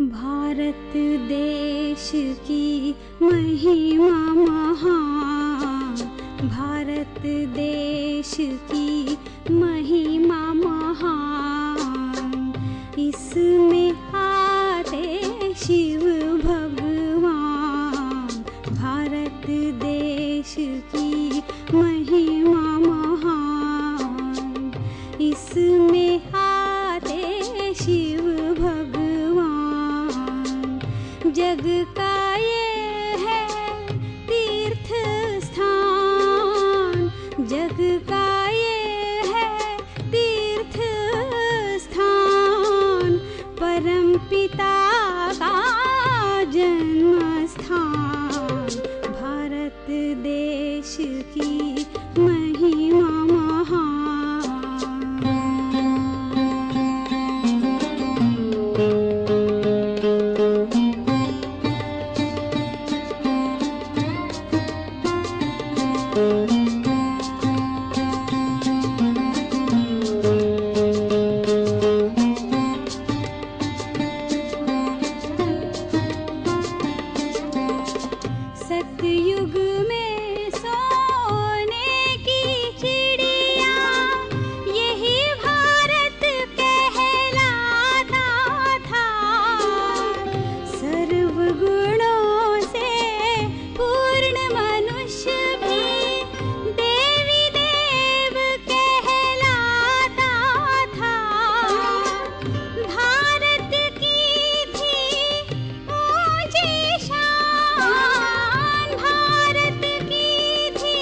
भारत देश की महिमा महान, भारत देश की महिमा महान। इसमें आते शिव भगवान, भारत देश की महिमा महान। इसमें आते शिव जग का ये है तीर्थ स्थान, जग का ये है तीर्थ स्थान। परम पिता का जन्म स्थान, भारत देश की महिमा महान। सतयुग में सोने की चिड़िया यही भारत कहलाता था। सर्व गुणों से पूर्ण मनुष्य भी देवी देव कहलाता था। भारत की थी ऊंची शान, भारत की थी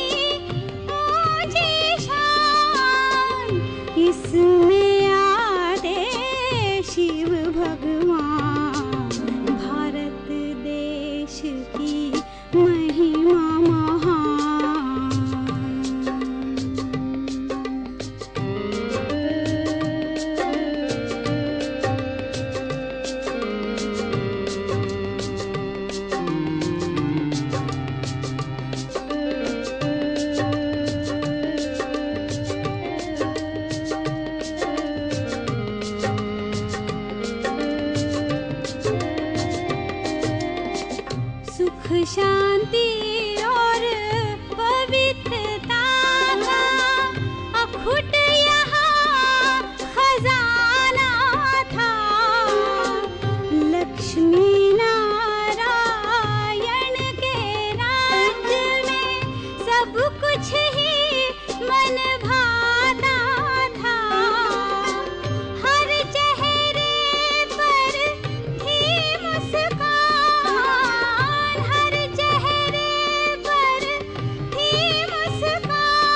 ऊंची शान। इसमें आते शिव भगवान, भारत देश की महिमा महान। सुख शांति और पवित्रता का अखुट यहाँ खजाना था। लक्ष्मी नारायण के राज्य में सब कुछ ही मन भाता था। हर चेहरे पर थी मुस्कान, हर चेहरे पर थी मुस्कान।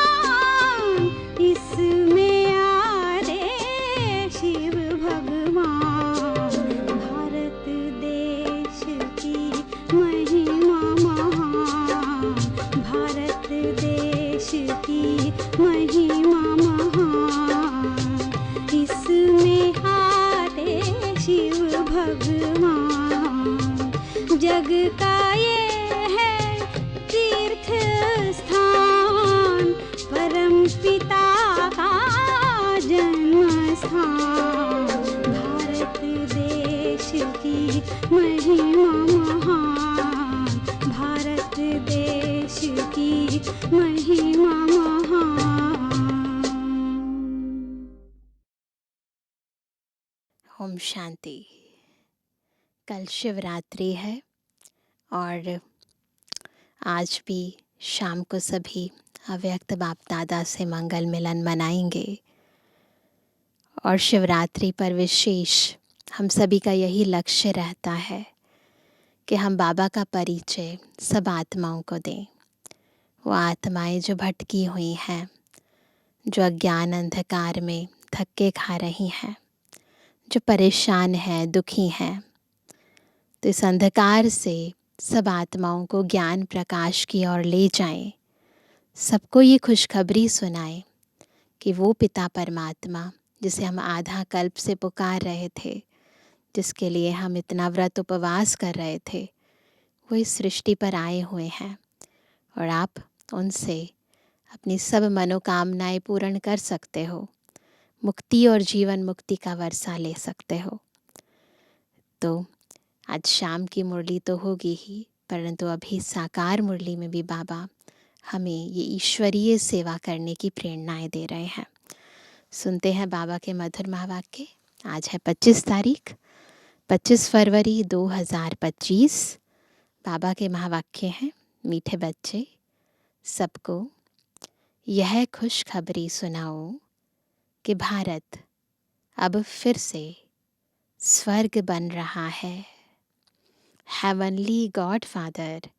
इसमें आते शिव भगवान, भारत देश की महिमा महान, भारत देश की महिमा महान। इसमें आते शिव भगवान, जग का ये है तीर्थ स्थान। परम पिता का जन्म स्थान, भारत देश की महिमा महान, भारत देश की महिमा महान। ओम शांति। कल शिवरात्रि है और आज भी शाम को सभी अव्यक्त बाप दादा से मंगल मिलन मनाएंगे। और शिवरात्रि पर विशेष हम सभी का यही लक्ष्य रहता है कि हम बाबा का परिचय सब आत्माओं को दें। वो आत्माएं जो भटकी हुई हैं, जो अज्ञान अंधकार में धक्के खा रही हैं, जो परेशान हैं, दुखी हैं, तो इस अंधकार से सब आत्माओं को ज्ञान प्रकाश की ओर ले जाएं। सबको ये खुशखबरी सुनाएं कि वो पिता परमात्मा जिसे हम आधा कल्प से पुकार रहे थे, जिसके लिए हम इतना व्रत उपवास कर रहे थे, वो इस सृष्टि पर आए हुए हैं और आप उनसे अपनी सब मनोकामनाएं पूर्ण कर सकते हो, मुक्ति और जीवन मुक्ति का वर्षा ले सकते हो। तो आज शाम की मुरली तो होगी ही, परंतु अभी साकार मुरली में भी बाबा हमें ये ईश्वरीय सेवा करने की प्रेरणाएं दे रहे हैं। सुनते हैं बाबा के मधुर महावाक्य। आज है 25 तारीख, 25 फरवरी 2025। बाबा के महावाक्य हैं, मीठे बच्चे सबको यह खुशखबरी सुनाओ कि भारत अब फिर से स्वर्ग बन रहा है। हेवनली गॉड फादर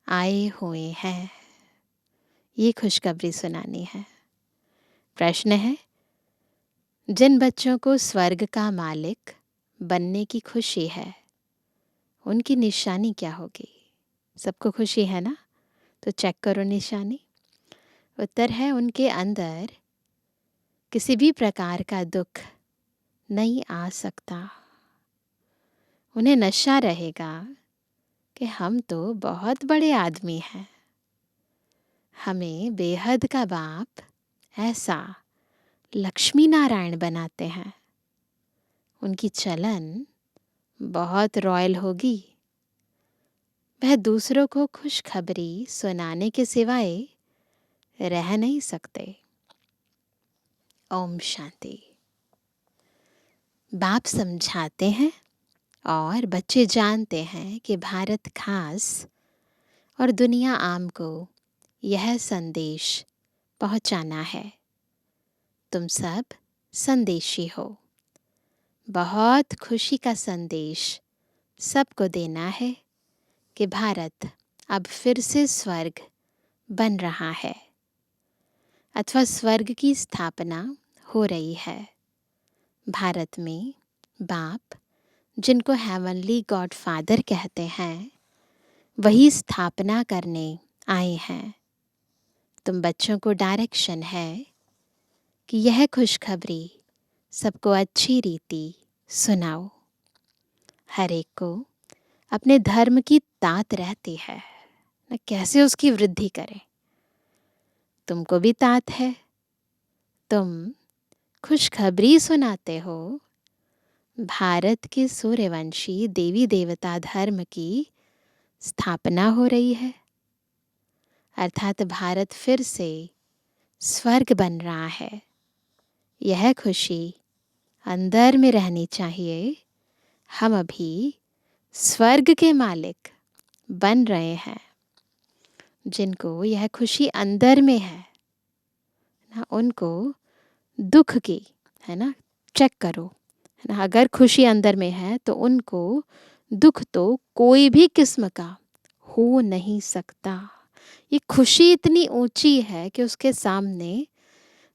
आए हुए हैं। ये खुशखबरी सुनानी है। प्रश्न है, जिन बच्चों को स्वर्ग का मालिक बनने की खुशी है, उनकी निशानी क्या होगी? सबको खुशी है ना? तो चेक करो निशानी। उत्तर है, उनके अंदर किसी भी प्रकार का दुख नहीं आ सकता। उन्हें नशा रहेगा कि हम तो बहुत बड़े आदमी हैं, हमें बेहद का बाप ऐसा लक्ष्मी नारायण बनाते हैं। उनकी चलन बहुत रॉयल होगी। वह दूसरों को खुशखबरी सुनाने के सिवाय रह नहीं सकते। ओम शांति। बाप समझाते हैं और बच्चे जानते हैं कि भारत खास और दुनिया आम को यह संदेश पहुंचाना है। तुम सब संदेशी हो। बहुत खुशी का संदेश सबको देना है कि भारत अब फिर से स्वर्ग बन रहा है, अथवा स्वर्ग की स्थापना हो रही है। भारत में बाप, जिनको हेवनली गॉड फादर कहते हैं, वही स्थापना करने आए हैं। तुम बच्चों को डायरेक्शन है कि यह खुशखबरी सबको अच्छी रीति सुनाओ। हर एक को अपने धर्म की तात रहती है न, कैसे उसकी वृद्धि करें। तुमको भी तात है, तुम खुशखबरी सुनाते हो। भारत के सूर्यवंशी देवी देवता धर्म की स्थापना हो रही है, अर्थात भारत फिर से स्वर्ग बन रहा है। यह खुशी अंदर में रहनी चाहिए। हम अभी स्वर्ग के मालिक बन रहे हैं। जिनको यह खुशी अंदर में है ना, उनको दुख की है ना, चेक करो है ना। अगर खुशी अंदर में है तो उनको दुख तो कोई भी किस्म का हो नहीं सकता। ये खुशी इतनी ऊंची है कि उसके सामने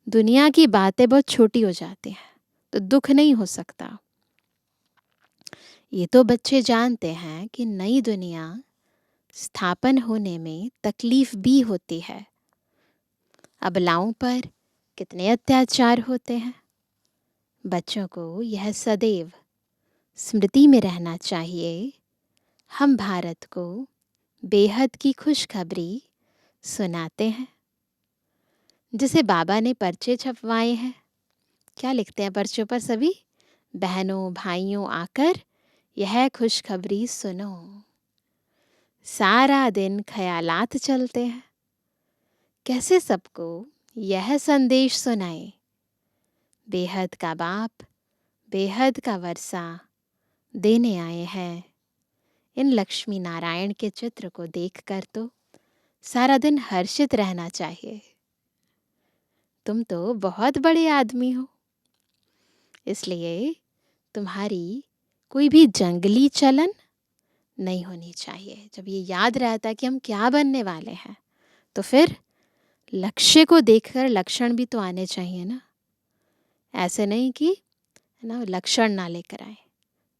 दुनिया की बातें बहुत छोटी हो जाती हैं, तो दुख नहीं हो सकता। ये तो बच्चे जानते हैं कि नई दुनिया स्थापन होने में तकलीफ भी होती है। अबलाओं पर कितने अत्याचार होते हैं। बच्चों को यह सदैव स्मृति में रहना चाहिए। हम भारत को बेहद की खुशखबरी सुनाते हैं। जिसे बाबा ने पर्चे छपवाए हैं, क्या लिखते हैं पर्चों पर? सभी बहनों भाइयों आकर यह खुशखबरी सुनो। सारा दिन ख्यालात चलते हैं, कैसे सबको यह संदेश सुनाए। बेहद का बाप बेहद का वर्षा देने आए हैं। इन लक्ष्मी नारायण के चित्र को देखकर तो सारा दिन हर्षित रहना चाहिए। तुम तो बहुत बड़े आदमी हो, इसलिए तुम्हारी कोई भी जंगली चलन नहीं होनी चाहिए। जब ये याद रहता है कि हम क्या बनने वाले हैं, तो फिर लक्ष्य को देखकर लक्षण भी तो आने चाहिए ना। ऐसे नहीं कि है ना लक्षण ना लेकर आए।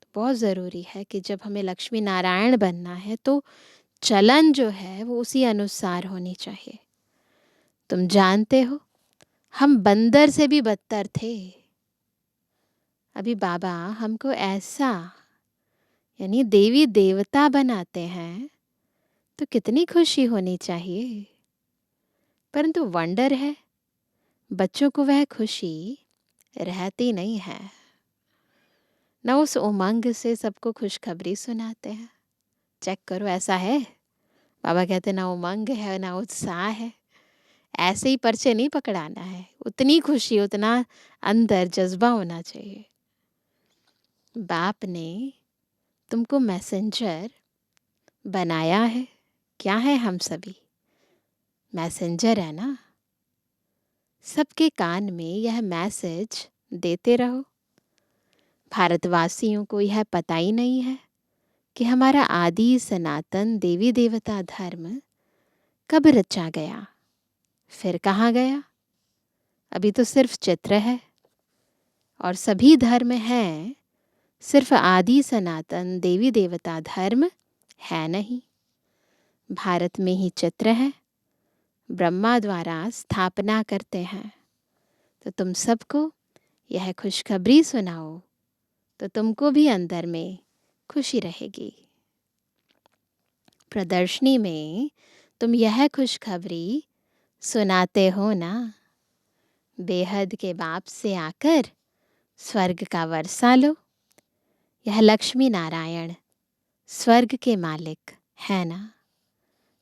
तो बहुत ज़रूरी है कि जब हमें लक्ष्मी नारायण बनना है तो चलन जो है वो उसी अनुसार होनी चाहिए। तुम जानते हो, हम बंदर से भी बदतर थे। अभी बाबा हमको ऐसा यानी देवी देवता बनाते हैं, तो कितनी खुशी होनी चाहिए। परंतु वंडर है, बच्चों को वह खुशी रहती नहीं है। न उस उमंग से सबको खुशखबरी सुनाते हैं। चेक करो, ऐसा है? बाबा कहते ना उमंग है ना उत्साह है। ऐसे ही पर्चे नहीं पकड़ाना है, उतनी खुशी, उतना अंदर जज्बा होना चाहिए। बाप ने तुमको मैसेंजर बनाया है। क्या है हम सभी? मैसेंजर है ना। सबके कान में यह मैसेज देते रहो। भारतवासियों को यह पता ही नहीं है कि हमारा आदि सनातन देवी देवता धर्म कब रचा गया, फिर कहाँ गया। अभी तो सिर्फ चित्र है और सभी धर्म हैं, सिर्फ आदि सनातन देवी देवता धर्म है नहीं। भारत में ही चित्र है, ब्रह्मा द्वारा स्थापना करते हैं। तो तुम सबको यह खुशखबरी सुनाओ तो तुमको भी अंदर में खुशी रहेगी। प्रदर्शनी में तुम यह खुशखबरी सुनाते हो ना, बेहद के बाप से आकर स्वर्ग का वर्षा लो। यह लक्ष्मी नारायण स्वर्ग के मालिक है ना,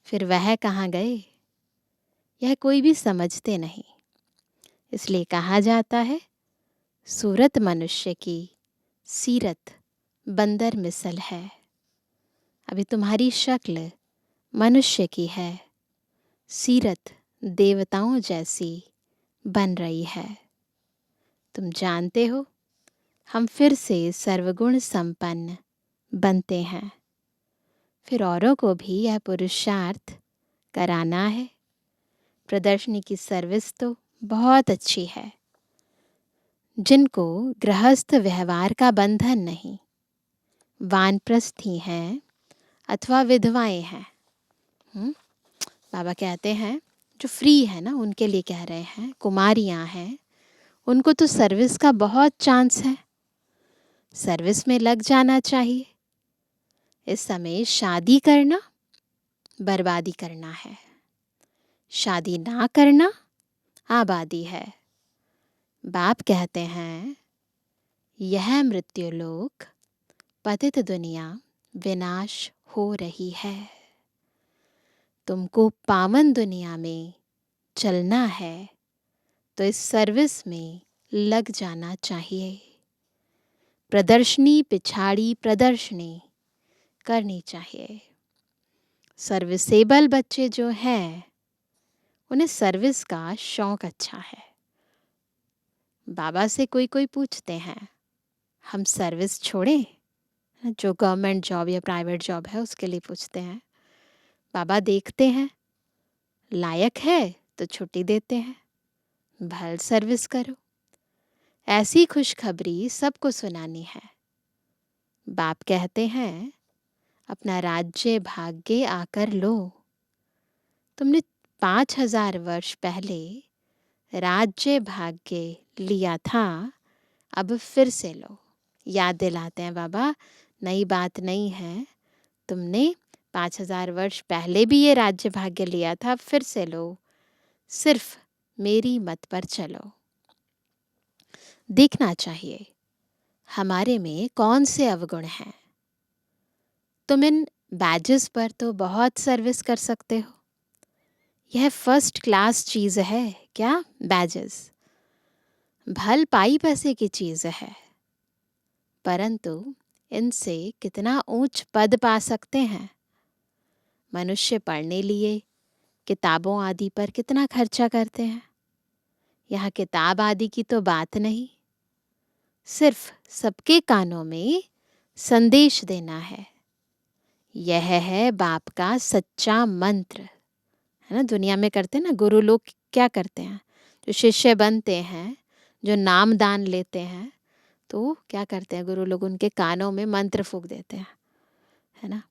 फिर वह कहाँ गए? यह कोई भी समझते नहीं। इसलिए कहा जाता है, सूरत मनुष्य की सीरत बंदर मिसल है। अभी तुम्हारी शक्ल मनुष्य की है, सीरत देवताओं जैसी बन रही है। तुम जानते हो, हम फिर से सर्वगुण संपन्न बनते हैं। फिर औरों को भी यह पुरुषार्थ कराना है। प्रदर्शनी की सर्विस तो बहुत अच्छी है। जिनको गृहस्थ व्यवहार का बंधन नहीं, वानप्रस्थी हैं अथवा विधवाएं हैं, बाबा कहते हैं जो फ्री है ना, उनके लिए कह रहे हैं, कुमारियां हैं, उनको तो सर्विस का बहुत चांस है, सर्विस में लग जाना चाहिए। इस समय शादी करना बर्बादी करना है, शादी ना करना आबादी है। बाप कहते हैं, यह मृत्युलोक पतित दुनिया विनाश हो रही है। तुमको पावन दुनिया में चलना है तो इस सर्विस में लग जाना चाहिए। प्रदर्शनी पिछाड़ी प्रदर्शनी करनी चाहिए। सर्विसेबल बच्चे जो हैं, उन्हें सर्विस का शौक अच्छा है। बाबा से कोई कोई पूछते हैं, हम सर्विस छोड़ें? जो गवर्नमेंट जॉब या प्राइवेट जॉब है उसके लिए पूछते हैं। बाबा देखते हैं, लायक है तो छुट्टी देते हैं, भल सर्विस करो। ऐसी खुशखबरी सबको सुनानी है। बाप कहते हैं, अपना राज्य भाग्य आकर लो। तुमने 5000 वर्ष पहले राज्य भाग्य लिया था, अब फिर से लो। याद दिलाते हैं बाबा, नई बात नहीं है। तुमने 5000 वर्ष पहले भी ये राज्य भाग्य लिया था, फिर से लो। सिर्फ मेरी मत पर चलो। देखना चाहिए हमारे में कौन से अवगुण हैं। तुम इन बैजेस पर तो बहुत सर्विस कर सकते हो। यह फर्स्ट क्लास चीज़ है क्या? बैजेस भल पाई पैसे की चीज़ है, परंतु इनसे कितना ऊंच पद पा सकते हैं। मनुष्य पढ़ने लिए किताबों आदि पर कितना खर्चा करते हैं। यहाँ किताब आदि की तो बात नहीं, सिर्फ सबके कानों में संदेश देना है। यह है बाप का सच्चा मंत्र, है ना। दुनिया में करते हैं ना, गुरु लोग क्या करते हैं, जो शिष्य बनते हैं, जो नाम दान लेते हैं, तो क्या करते हैं गुरु लोग, उनके कानों में मंत्र फूंक देते हैं, है ना।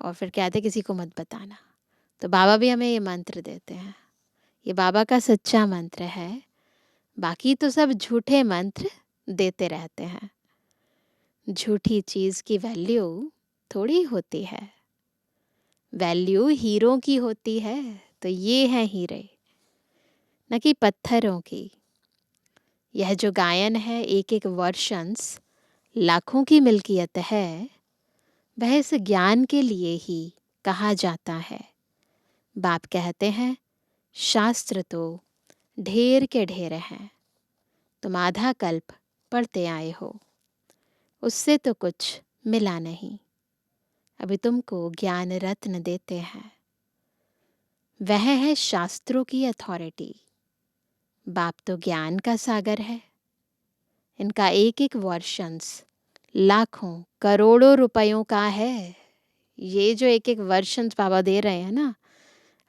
और फिर कहते हैं किसी को मत बताना। तो बाबा भी हमें ये मंत्र देते हैं, ये बाबा का सच्चा मंत्र है। बाकी तो सब झूठे मंत्र देते रहते हैं। झूठी चीज़ की वैल्यू थोड़ी होती है, वैल्यू हीरों की होती है। तो ये हैं हीरे, न कि पत्थरों की। यह जो गायन है, एक एक वर्शंस लाखों की मिल्कियत है, वह इस ज्ञान के लिए ही कहा जाता है। बाप कहते हैं, शास्त्र तो ढेर के ढेर हैं, तुम आधा कल्प पढ़ते आए हो, उससे तो कुछ मिला नहीं। अभी तुमको ज्ञान रत्न देते हैं, वह है शास्त्रों की अथॉरिटी। बाप तो ज्ञान का सागर है। इनका एक एक वर्शंस लाखों करोड़ों रुपयों का है। ये जो एक एक वर्शंस बाबा दे रहे हैं ना,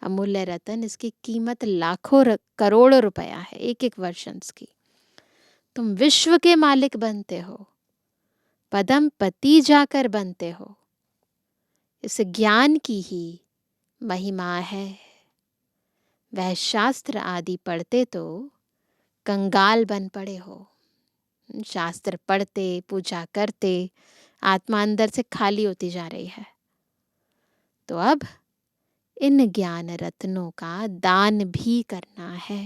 अमूल्य रतन, इसकी कीमत लाखों करोड़ों रुपया है एक एक वर्शंस की। तुम विश्व के मालिक बनते हो, पदम पति जाकर बनते हो। इस ज्ञान की ही महिमा है। वह शास्त्र आदि पढ़ते तो कंगाल बन पड़े हो। शास्त्र पढ़ते, पूजा करते, आत्मा अंदर से खाली होती जा रही है। तो अब इन ज्ञान रत्नों का दान भी करना है,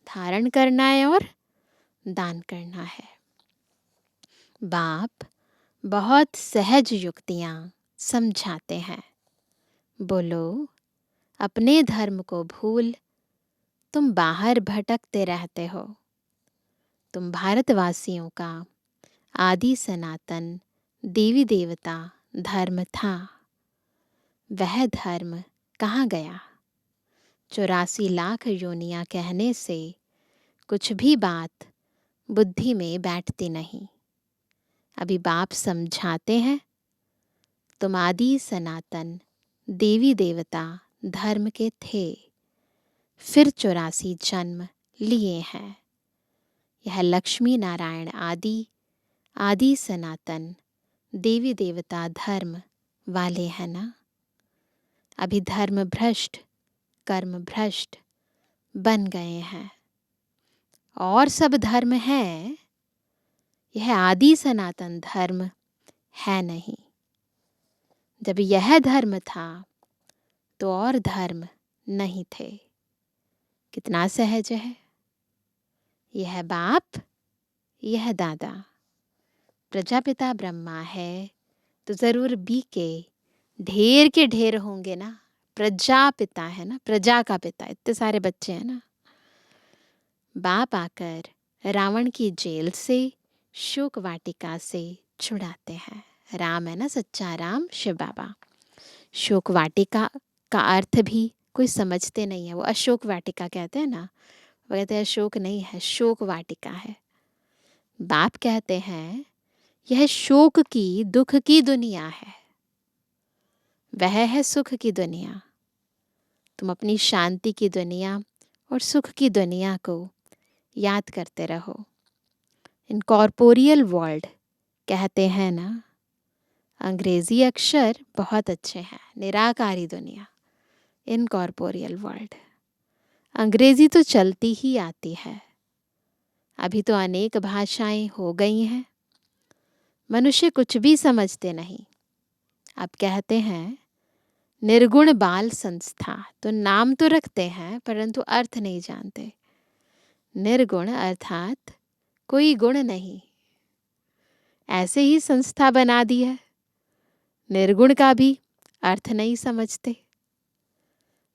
धारण करना है और दान करना है। बाप बहुत सहज युक्तियां समझाते हैं। बोलो, अपने धर्म को भूल तुम बाहर भटकते रहते हो। तुम भारतवासियों का आदि सनातन देवी देवता धर्म था। वह धर्म कहाँ गया? 84 लाख योनियां कहने से कुछ भी बात बुद्धि में बैठती नहीं। अभी बाप समझाते हैं, तुम आदि सनातन देवी देवता धर्म के थे, फिर 84 जन्म लिए हैं। यह लक्ष्मी नारायण आदि सनातन देवी देवता धर्म वाले हैं ना। अभी धर्म भ्रष्ट, कर्म भ्रष्ट बन गए हैं। और सब धर्म है, यह आदि सनातन धर्म है नहीं। जब यह धर्म था तो और धर्म नहीं थे। कितना सहज है। यह बाप, यह दादा। प्रजापिता ब्रह्मा है तो जरूर बी के ढेर होंगे ना। प्रजापिता है ना, प्रजा का पिता, इतने सारे बच्चे हैं ना। बाप आकर रावण की जेल से, शोक वाटिका से छुड़ाते हैं। राम है ना, सच्चा राम शिव बाबा। शोक वाटिका का अर्थ भी कोई समझते नहीं है। वो अशोक वाटिका कहते हैं ना, वो कहते हैं अशोक नहीं है, शोक वाटिका है। बाप कहते हैं यह शोक की, दुख की दुनिया है, वह है सुख की दुनिया। तुम अपनी शांति की दुनिया और सुख की दुनिया को याद करते रहो। इनकॉर्पोरियल वर्ल्ड कहते हैं ना। अंग्रेजी अक्षर बहुत अच्छे हैं। निराकारी दुनिया, इनकॉर्पोरियल वर्ल्ड। अंग्रेजी तो चलती ही आती है। अभी तो अनेक भाषाएं हो गई हैं। मनुष्य कुछ भी समझते नहीं। अब कहते हैं निर्गुण बाल संस्था, तो नाम तो रखते हैं परंतु अर्थ नहीं जानते। निर्गुण अर्थात कोई गुण नहीं, ऐसे ही संस्था बना दी है। निर्गुण का भी अर्थ नहीं समझते,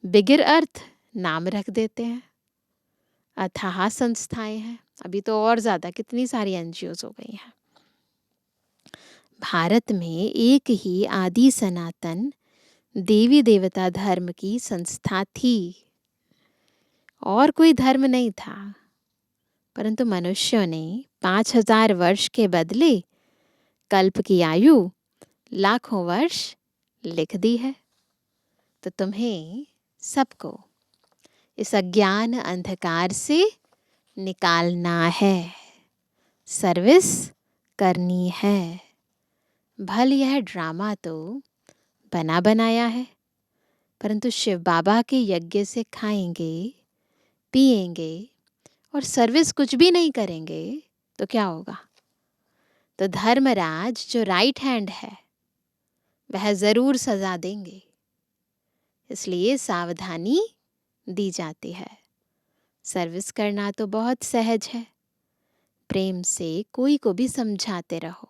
बिगिर अर्थ नाम रख देते हैं। अथाह संस्थाएं हैं। अभी तो और ज़्यादा कितनी सारी एनजीओज हो गई हैं। भारत में एक ही आदि सनातन देवी देवता धर्म की संस्था थी, और कोई धर्म नहीं था। परंतु मनुष्यों ने 5000 वर्ष के बदले कल्प की आयु लाखों वर्ष लिख दी है। तो तुम्हें सबको इस अज्ञान अंधकार से निकालना है, सर्विस करनी है। भल यह ड्रामा तो बना बनाया है, परंतु शिव बाबा के यज्ञ से खाएंगे, पिएंगे और सर्विस कुछ भी नहीं करेंगे तो क्या होगा? तो धर्मराज जो राइट हैंड है वह ज़रूर सजा देंगे। इसलिए सावधानी दी जाती है। सर्विस करना तो बहुत सहज है। प्रेम से कोई को भी समझाते रहो।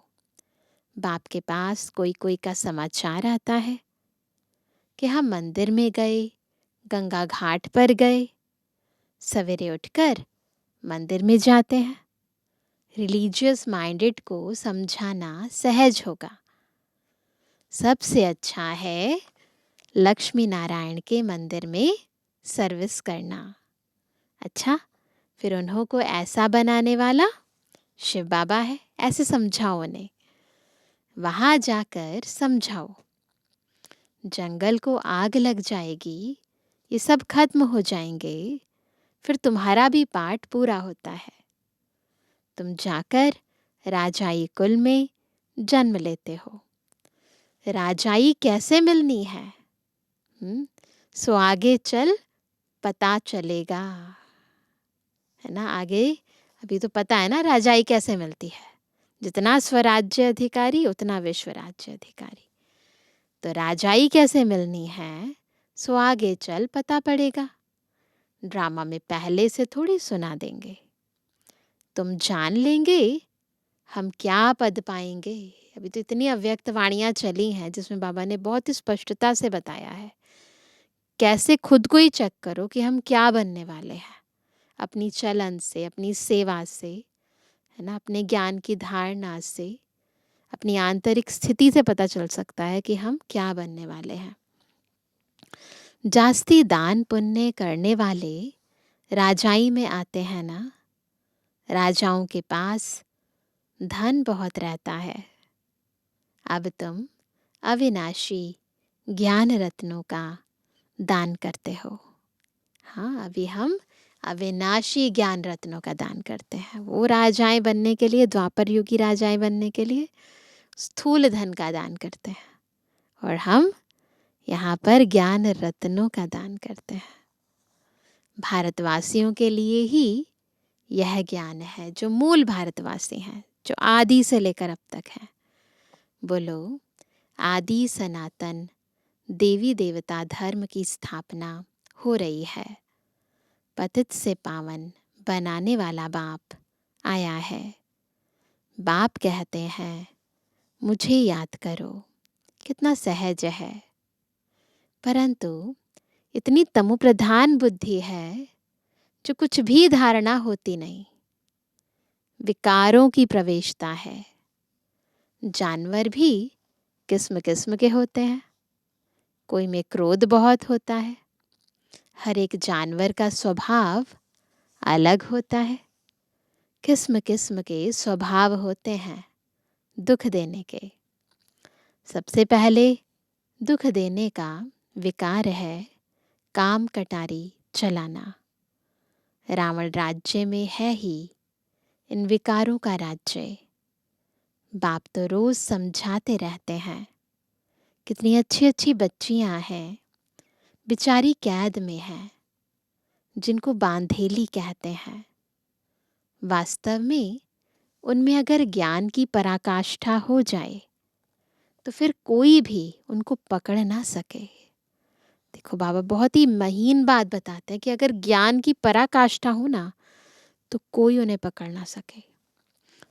बाप के पास कोई कोई का समाचार आता है कि हम मंदिर में गए, गंगा घाट पर गए, सवेरे उठकर मंदिर में जाते हैं। रिलीजियस माइंडेड को समझाना सहज होगा। सबसे अच्छा है लक्ष्मी नारायण के मंदिर में सर्विस करना। अच्छा, फिर उन्हों को ऐसा बनाने वाला शिव बाबा है, ऐसे समझाओ उन्हें। वहाँ जाकर समझाओ, जंगल को आग लग जाएगी, ये सब खत्म हो जाएंगे, फिर तुम्हारा भी पाठ पूरा होता है। तुम जाकर राजाई कुल में जन्म लेते हो। राजाई कैसे मिलनी है? सो आगे चल पता चलेगा, है ना। आगे अभी तो पता है ना राजाई कैसे मिलती है। जितना स्वराज्य अधिकारी उतना विश्व राज्य अधिकारी। तो राजाई कैसे मिलनी है, सो आगे चल पता पड़ेगा। ड्रामा में पहले से थोड़ी सुना देंगे। तुम जान लेंगे हम क्या पद पाएंगे। अभी तो इतनी अव्यक्त वाणियाँ चली हैं जिसमें बाबा ने बहुत ही स्पष्टता से बताया है। कैसे खुद को ही चेक करो कि हम क्या बनने वाले हैं। अपनी चलन से, अपनी सेवा से, है ना, अपने ज्ञान की धारणा से, अपनी आंतरिक स्थिति से पता चल सकता है कि हम क्या बनने वाले हैं। जास्ती दान पुण्य करने वाले राजाई में आते हैं ना। राजाओं के पास धन बहुत रहता है। अब तुम अविनाशी ज्ञान रत्नों का दान करते हो। हाँ, अभी हम अविनाशी ज्ञान रत्नों का दान करते हैं। वो राजाएं बनने के लिए, द्वापर युग की राजाएं बनने के लिए स्थूल धन का दान करते हैं, और हम यहाँ पर ज्ञान रत्नों का दान करते हैं। भारतवासियों के लिए ही यह ज्ञान है, जो मूल भारतवासी हैं, जो आदि से लेकर अब तक हैं। बोलो, आदि सनातन देवी देवता धर्म की स्थापना हो रही है। पतित से पावन बनाने वाला बाप आया है। बाप कहते हैं मुझे याद करो। कितना सहज है। परंतु इतनी तमोप्रधान बुद्धि है जो कुछ भी धारणा होती नहीं। विकारों की प्रवेशता है। जानवर भी किस्म किस्म के होते हैं। कोई में क्रोध बहुत होता है। हर एक जानवर का स्वभाव अलग होता है। किस्म किस्म के स्वभाव होते हैं दुख देने के। सबसे पहले दुख देने का विकार है काम कटारी चलाना। रावण राज्य में है ही इन विकारों का राज्य। बाप तो रोज समझाते रहते हैं। कितनी अच्छी अच्छी बच्चियां हैं, बेचारी कैद में हैं, जिनको बांधेली कहते हैं। वास्तव में उनमें अगर ज्ञान की पराकाष्ठा हो जाए तो फिर कोई भी उनको पकड़ ना सके। देखो, बाबा बहुत ही महीन बात बताते हैं कि अगर ज्ञान की पराकाष्ठा हो ना तो कोई उन्हें पकड़ ना सके।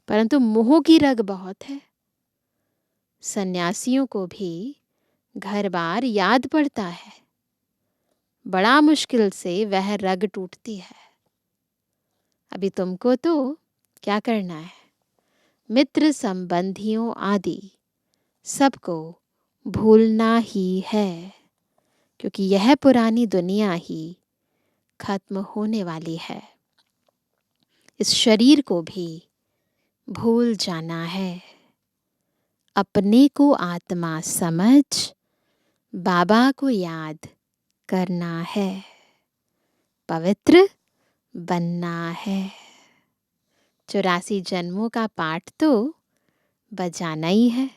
परंतु मोह की रग बहुत है। सन्यासियों को भी घर बार याद पड़ता है। बड़ा मुश्किल से वह रग टूटती है। अभी तुमको तो क्या करना है, मित्र संबंधियों आदि सबको भूलना ही है, क्योंकि यह पुरानी दुनिया ही खत्म होने वाली है। इस शरीर को भी भूल जाना है। अपने को आत्मा समझ बाबा को याद करना है। पवित्र बनना है। 84 जन्मों का पाठ तो बजाना ही है।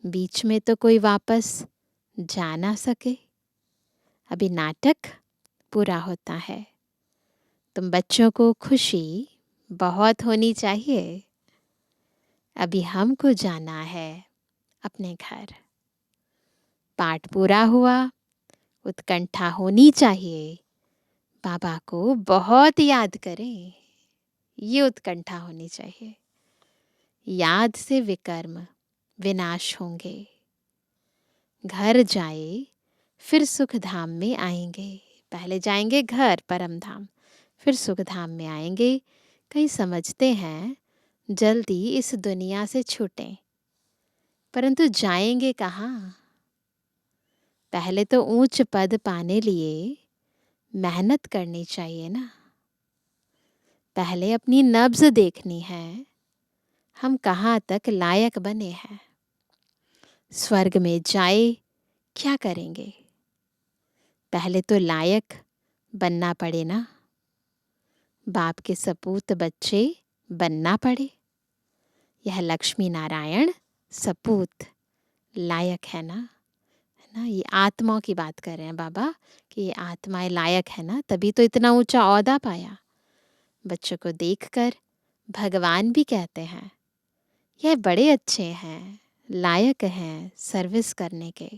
बीच में तो कोई वापस जा ना सके। अभी नाटक पूरा होता है। तुम बच्चों को खुशी बहुत होनी चाहिए। अभी हमको जाना है अपने घर। पाठ पूरा हुआ, उत्कंठा होनी चाहिए। बाबा को बहुत याद करें। ये उत्कंठा होनी चाहिए। याद से विकर्म विनाश होंगे, घर जाए फिर सुख धाम में आएंगे। पहले जाएंगे घर परम धाम, फिर सुख धाम में आएंगे। कहीं समझते हैं जल्दी इस दुनिया से छूटें, परंतु जाएंगे कहाँ? पहले तो ऊंच पद पाने लिए मेहनत करनी चाहिए ना। पहले अपनी नब्ज देखनी है, हम कहाँ तक लायक बने हैं। स्वर्ग में जाए क्या करेंगे? पहले तो लायक बनना पड़े ना। बाप के सपूत बच्चे बनना पड़े। यह लक्ष्मी नारायण सपूत लायक है ना, है ना। ये आत्माओं की बात कर रहे हैं बाबा कि ये आत्माएं लायक है ना, तभी तो इतना ऊंचा औहदा पाया। बच्चों को देखकर भगवान भी कहते हैं यह बड़े अच्छे हैं, लायक हैं सर्विस करने के।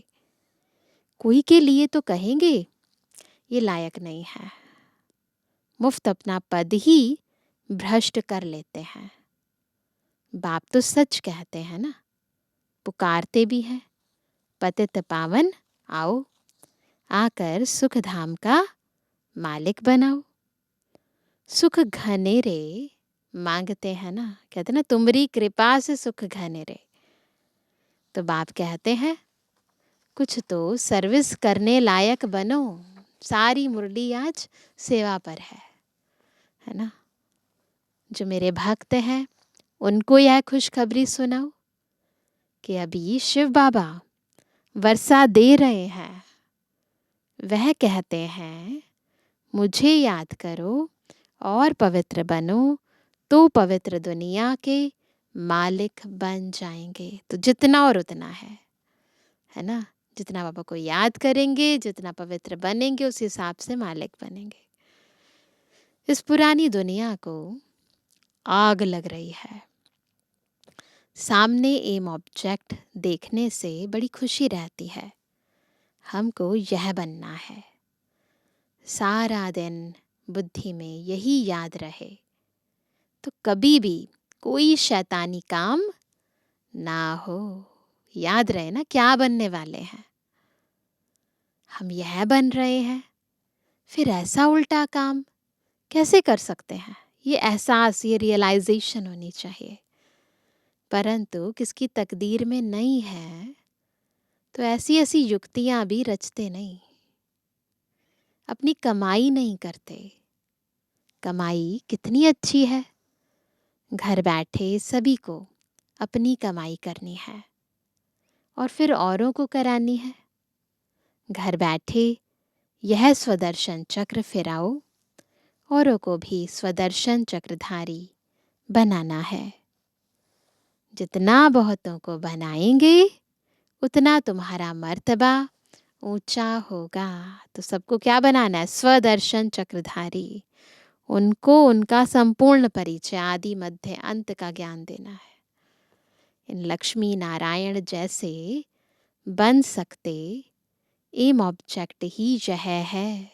कोई के लिए तो कहेंगे ये लायक नहीं है, मुफ्त अपना पद ही भ्रष्ट कर लेते हैं। बाप तो सच कहते हैं ना, पुकारते भी हैं, पतित पावन आओ, आकर सुख धाम का मालिक बनाओ। सुख घनेरे मांगते हैं ना, कहते ना तुम्हारी कृपा से सुख घनेरे। तो बाप कहते हैं कुछ तो सर्विस करने लायक बनो। सारी मुरली आज सेवा पर है ना। जो मेरे भक्त हैं उनको यह खुशखबरी सुनाओ कि अभी शिव बाबा वर्षा दे रहे हैं। वह कहते हैं मुझे याद करो और पवित्र बनो, तो पवित्र दुनिया के मालिक बन जाएंगे। तो जितना और उतना है ना। जितना बाबा को याद करेंगे, जितना पवित्र बनेंगे, उस हिसाब से मालिक बनेंगे। इस पुरानी दुनिया को आग लग रही है। सामने एम ऑब्जेक्ट देखने से बड़ी खुशी रहती है। हमको यह बनना है। सारा दिन बुद्धि में यही याद रहे तो कभी भी कोई शैतानी काम ना हो। याद रहे ना क्या बनने वाले हैं। हम यह बन रहे हैं, फिर ऐसा उल्टा काम कैसे कर सकते हैं? ये एहसास, ये रियलाइजेशन होनी चाहिए। परंतु किसकी तकदीर में नहीं है तो ऐसी ऐसी युक्तियां भी रचते नहीं, अपनी कमाई नहीं करते। कमाई कितनी अच्छी है, घर बैठे सभी को अपनी कमाई करनी है और फिर औरों को करानी है। घर बैठे यह स्वदर्शन चक्र फिराओ, औरों को भी स्वदर्शन चक्रधारी बनाना है। जितना बहुतों को बनाएंगे उतना तुम्हारा मर्तबा ऊंचा होगा। तो सबको क्या बनाना है? स्वदर्शन चक्रधारी। उनको उनका संपूर्ण परिचय आदि मध्य अंत का ज्ञान देना है। इन लक्ष्मी नारायण जैसे बन सकते एम ऑब्जेक्ट ही यह है।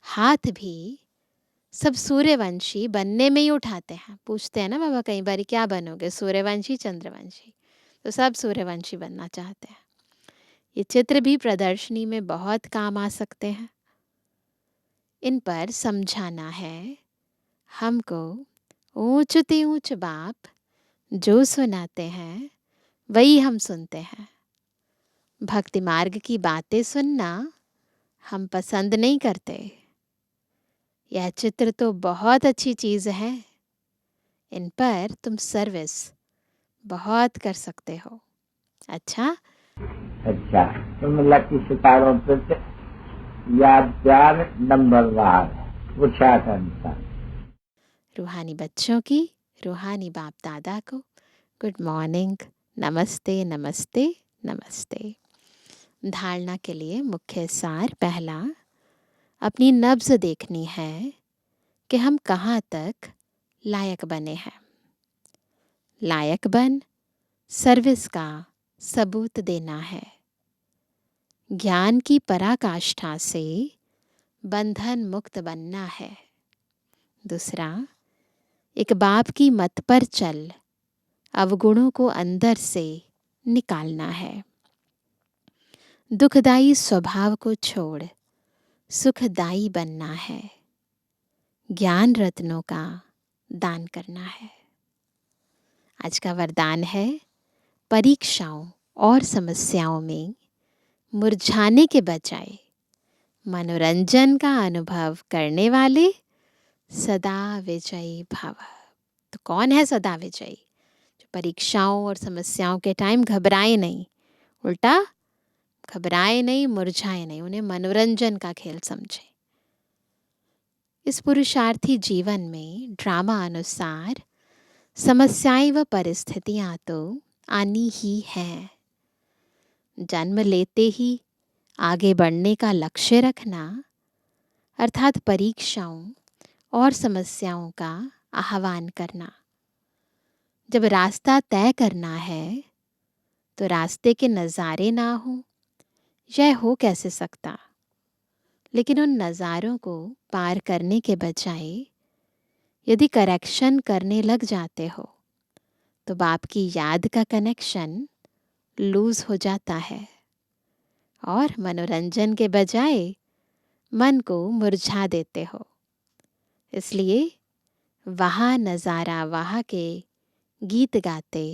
हाथ भी सब सूर्यवंशी बनने में ही उठाते हैं। पूछते हैं ना बाबा कई बार क्या बनोगे, सूर्यवंशी चंद्रवंशी? तो सब सूर्यवंशी बनना चाहते हैं। ये चित्र भी प्रदर्शनी में बहुत काम आ सकते हैं। इन पर समझाना है हमको। ऊंचते ऊंच बाप जो सुनाते हैं वही हम सुनते हैं। भक्ति मार्ग की बातें सुनना हम पसंद नहीं करते। यह चित्र तो बहुत अच्छी चीज़ है, इन पर तुम सर्विस बहुत कर सकते हो। अच्छा तुम लकी सितारों पर याद प्यार नंबरवार पूछा करता। रूहानी बच्चों की, रूहानी बाप दादा को गुड मॉर्निंग, नमस्ते नमस्ते नमस्ते। धारणा के लिए मुख्य सार। पहला, अपनी नब्ज देखनी है कि हम कहाँ तक लायक बने हैं। लायक बन सर्विस का सबूत देना है। ज्ञान की पराकाष्ठा से बंधन मुक्त बनना है। दूसरा, एक बाप की मत पर चल, अवगुणों को अंदर से निकालना है। दुखदाई स्वभाव को छोड़ सुखदाई बनना है। ज्ञान रत्नों का दान करना है। आज का वरदान है, परीक्षाओं और समस्याओं में मुरझाने के बजाय मनोरंजन का अनुभव करने वाले सदा विजयी भव। तो कौन है सदा विजयी? जो परीक्षाओं और समस्याओं के टाइम घबराए नहीं, उल्टा घबराए नहीं, मुरझाए नहीं, उन्हें मनोरंजन का खेल समझे। इस पुरुषार्थी जीवन में ड्रामा अनुसार समस्याएं व परिस्थितियां तो आनी ही हैं। जन्म लेते ही आगे बढ़ने का लक्ष्य रखना, अर्थात परीक्षाओं और समस्याओं का आह्वान करना। जब रास्ता तय करना है तो रास्ते के नज़ारे ना हो, यह हो कैसे सकता? लेकिन उन नज़ारों को पार करने के बजाय यदि करेक्शन करने लग जाते हो तो बाप की याद का कनेक्शन लूज हो जाता है और मनोरंजन के बजाय मन को मुरझा देते हो। इसलिए वहाँ नज़ारा वहाँ के गीत गाते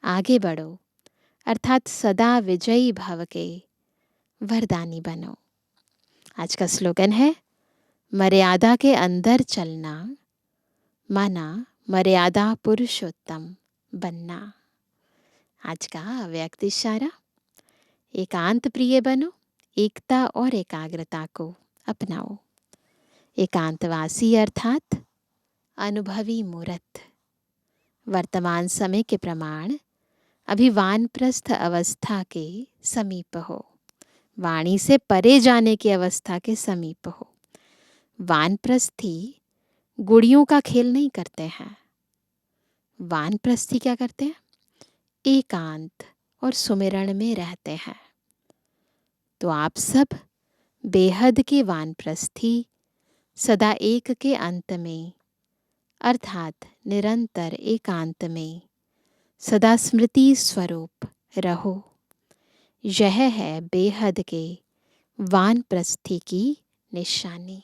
आगे बढ़ो, अर्थात सदा विजयी भव के वरदानी बनो। आज का स्लोगन है, मर्यादा के अंदर चलना, माना मर्यादा पुरुषोत्तम बनना। आज का अव्यक्त इशारा, एकांत प्रिय बनो, एकता और एकाग्रता को अपनाओ। एकांतवासी अर्थात अनुभवी मूर्त। वर्तमान समय के प्रमाण अभी वानप्रस्थ अवस्था के समीप हो, वाणी से परे जाने की अवस्था के समीप हो। वानप्रस्थी गुड़ियों का खेल नहीं करते हैं। वानप्रस्थी क्या करते हैं? एकांत और सुमिरण में रहते हैं। तो आप सब बेहद के वानप्रस्थी सदा एक के अंत में, अर्थात निरंतर एकांत में सदा स्मृति स्वरूप रहो। यह है बेहद के वानप्रस्थी की निशानी।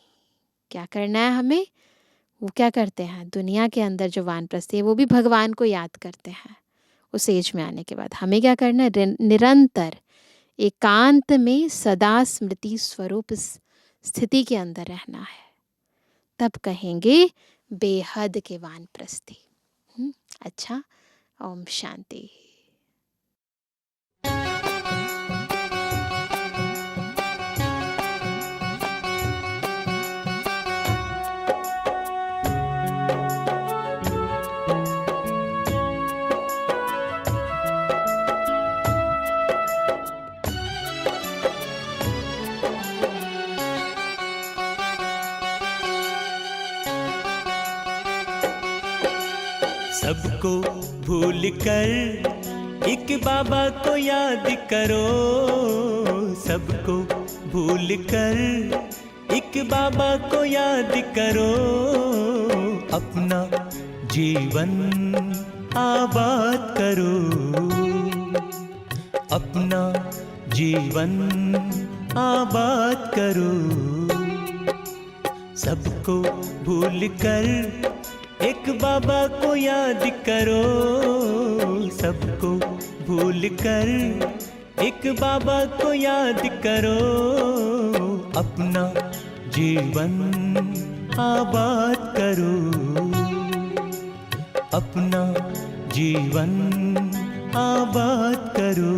क्या करना है हमें? वो क्या करते हैं? दुनिया के अंदर जो वानप्रस्थी है वो भी भगवान को याद करते हैं। उस एज में आने के बाद हमें क्या करना है? निरंतर एकांत में सदा स्मृति स्वरूप स्थिति के अंदर रहना है। तब कहेंगे बेहद के वानप्रस्थी। अच्छा, ओम शांति। सबको भूल कर एक बाबा को याद करो। सबको भूल कर एक बाबा को याद करो। अपना जीवन आबाद करो। अपना जीवन आबाद करो। सबको भूल कर एक बाबा को याद करो। सबको भूल कर एक बाबा को याद करो। अपना जीवन आबाद करो। अपना जीवन आबाद करो।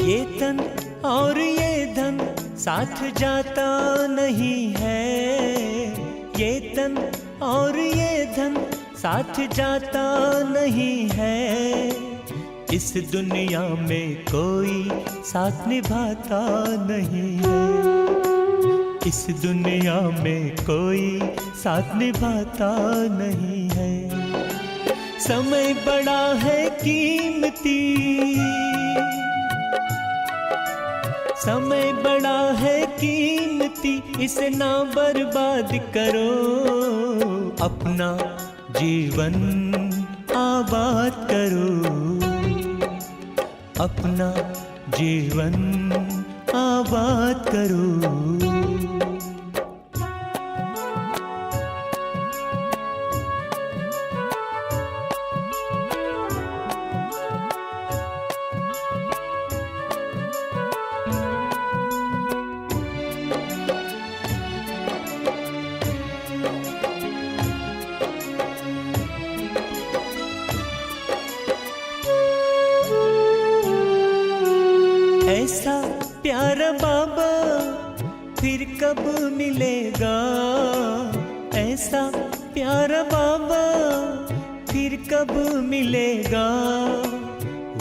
ये तन और ये धन साथ जाता नहीं है। ये तन और ये धन साथ जाता नहीं है। इस दुनिया में कोई साथ निभाता नहीं है। इस दुनिया में कोई साथ निभाता नहीं है। समय बड़ा है कीमती, समय बड़ा है कीमती, इसे ना बर्बाद करो। अपना जीवन आबाद करो, अपना जीवन आबाद करो। ऐसा प्यारा बाबा फिर कब मिलेगा। ऐसा प्यारा बाबा फिर कब मिलेगा।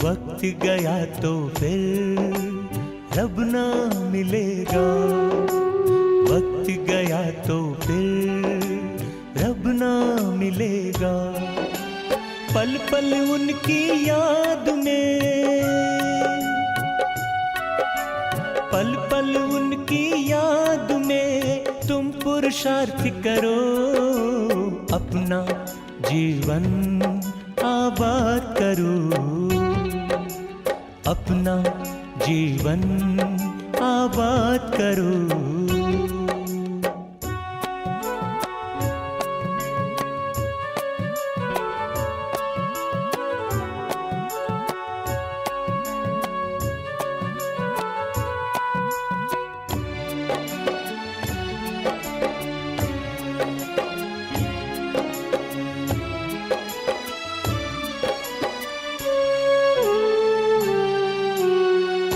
वक्त गया तो फिर रब ना मिलेगा। वक्त गया तो फिर रब ना मिलेगा। पल पल उनकी याद में, पल पल उनकी याद में तुम पुरुषार्थ करो। अपना जीवन आबाद करो, अपना जीवन आबाद करो।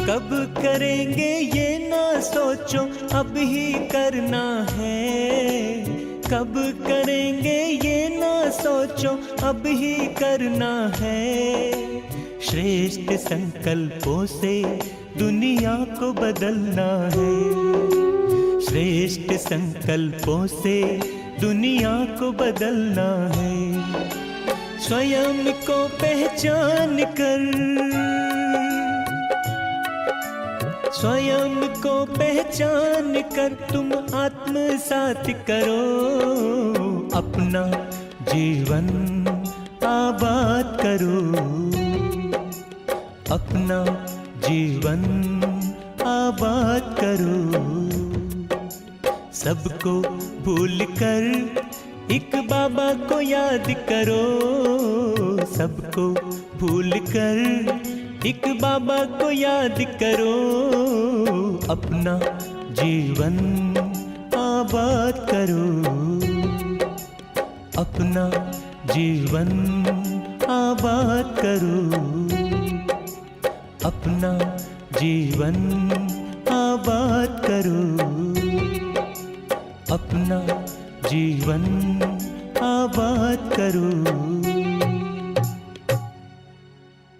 कब करेंगे ये ना सोचो, अब ही करना है। कब करेंगे ये ना सोचो, अब ही करना है। श्रेष्ठ संकल्पों से दुनिया को बदलना है। श्रेष्ठ संकल्पों से दुनिया को बदलना है। स्वयं को पहचान कर, स्वयं को पहचान कर तुम आत्मसात करो। अपना जीवन आबाद करो, अपना जीवन आबाद करो। सबको भूल कर एक बाबा को याद करो। सबको भूल कर एक बाबा को याद करो। अपना जीवन आबाद करो, अपना जीवन आबाद करो, अपना जीवन आबाद करो, अपना जीवन आबाद करो।